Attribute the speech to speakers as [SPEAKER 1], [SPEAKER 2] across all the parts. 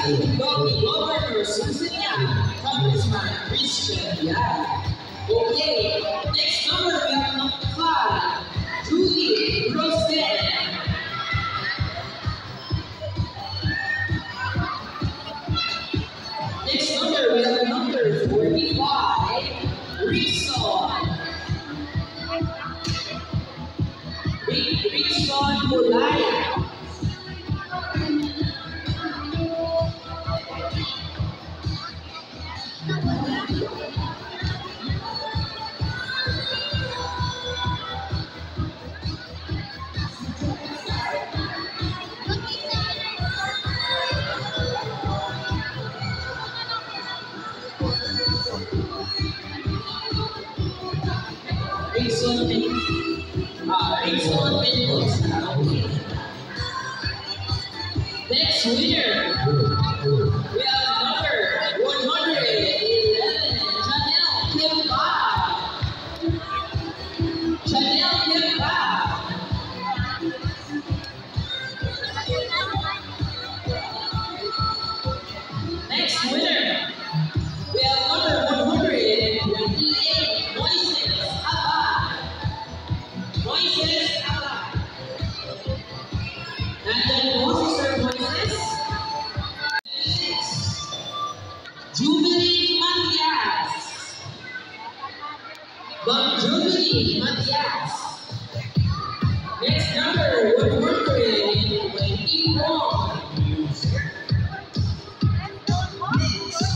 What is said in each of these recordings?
[SPEAKER 1] Governor Susan Yang, Congressman Christian Yang. Okay, next number we have number 5, Judy Rosen. Next number we have number 45, Rickson. Rickson Mulaya. Next winner, we have number 111, Chanel Kimba. Chanel Kimba. Next winner, we have number 128, Moises Abad. Moises Abad. And then Officer Moises. Jubilee Matias. Jubilee Matias. Next number 121.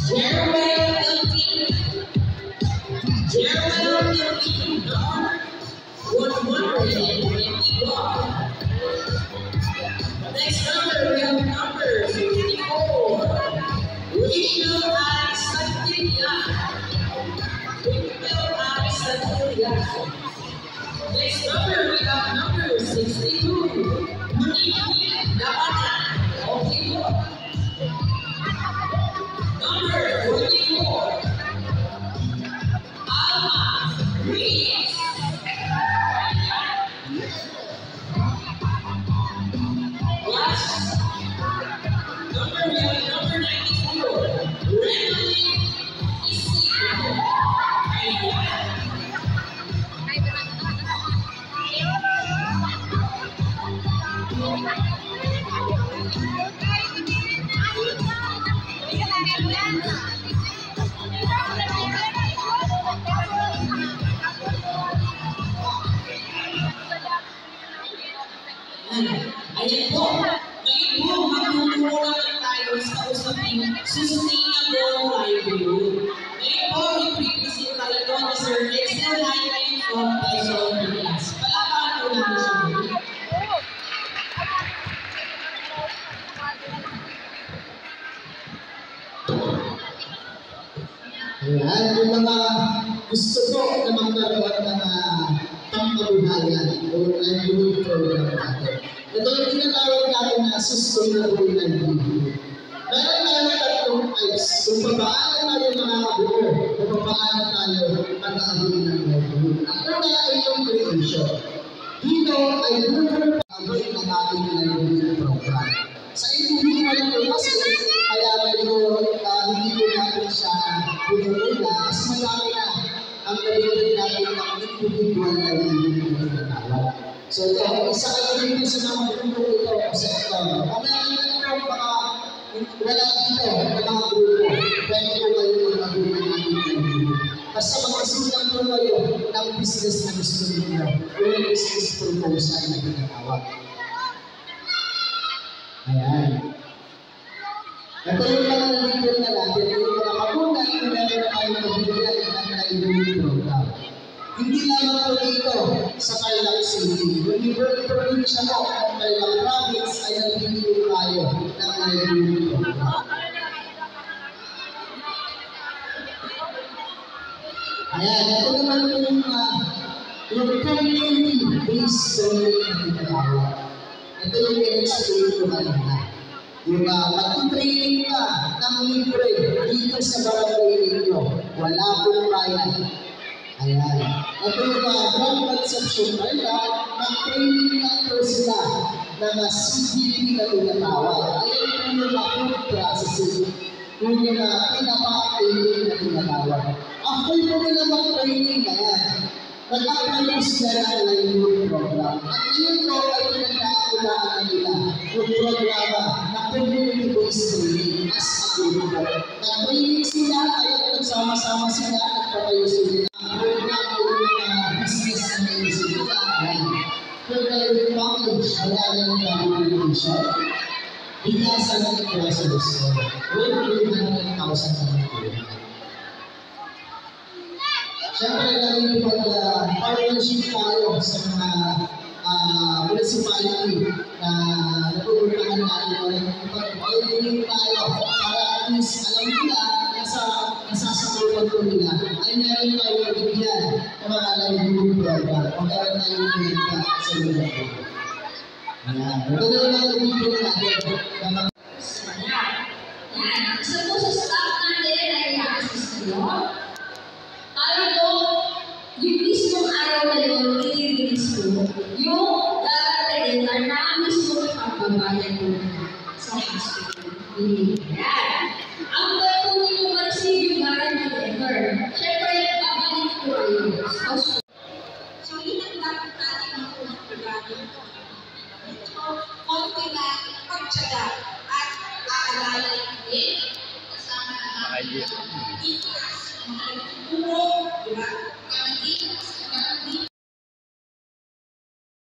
[SPEAKER 1] Jerwell Elkin. Jerwell Elkin, number 121. Next number, we have number 54, Rachel Santillan. Next number, we have number 62, Monique Dabana. Okay. Number 44, Alma Reyes. Last number, we have number 94, Renalyn Isidro. Ayan po. Ngayon po, magtuturo naman tayo sa usaping sustainable livelihood. Ngayon po, i-present tayo doon na Sir Excel Highline from Quezon Villas. Palakpakan po natin siya.
[SPEAKER 2] Ayan, yung mga gusto po na magkaroon ng pangkabuhayan o livelihood program natin. Ito yung tinatawag natin na sustainable livelihood. Meron tayo tatlong types kung paano tayo makakabuo o paano tayo mag-aabuin ng livelihood. Ang una ay yung creation. Dito ay buhay ng ating livelihood program. Sa individual ko kasi, kaya medyo hindi ko natin siya pinuna, mas malaki na ang nabigyan natin ng individual livelihood na tinatawag. So ito, isa kayo dito sa mga grupo ito sa ito. Ang nakikita ko mga wala dito, mga grupo, pwede ko kayo mag-abuin ng ating livelihood. Basta mag-isulang ko kayo ng business na gusto ninyo, yung business proposal na tinatawag. Ayan. Ito yung mga nalipin na natin, yung mga magunay na meron na tayo mabibigay ng livelihood program. Hindi lamang po dito sa Tarlac City, yung Liberty Provincia mo ng Tarlac Province ay nagbibigay tayo ng livelihood program. Ayan, ito naman yung community-based learning na tinatawag. Ito yung in-explain ko kanina. Yung mag-training ka ng libre dito sa barangay ninyo. Wala pong bayan. Ayan. Ito yung from conception Tarlac, mag-training lang po sila na CDP na tinatawag. Ayan po yung approved processing. Yung pinapa-training na tinatawag. After po nila mag-training na yan, nag-apply po sila ng livelihood program. At ngayon po ay pinagkakakulaan nila yung programa na community-based training as a group. Nag-training sila, kaya nagsama-sama sila, nagpatayo sila. Ang program po yung business na ngayon sila. Pero yung package, wala na yung communication. Binasan ng process. 1,100,000 na po. Siyempre, partnership tayo sa mga municipality na napupulungan natin pag-coordinate tayo para at least alam nila na nasasakupan ko nila ay meron tayo bigyan ng mga livelihood program o meron tayong bigyan sa lugar ko. Ayan. Ito na yung mga bigyan natin na mga
[SPEAKER 3] yan. Isa po sa staff natin ay i-assist kayo. Para po, yung mismong araw na yun, i-release po yung darating na mismo ipagbabayan po na sa hospital. Yan. Ang po ninyo ma-receive yung guarantee letter. Siyempre, babalik po kayo sa hospital.
[SPEAKER 4] So, yun ang dapat natin makuha regarding ito. So, konti na pagtsaga at aalalay din kasama na ang ikas, mga nagtuturo, diba?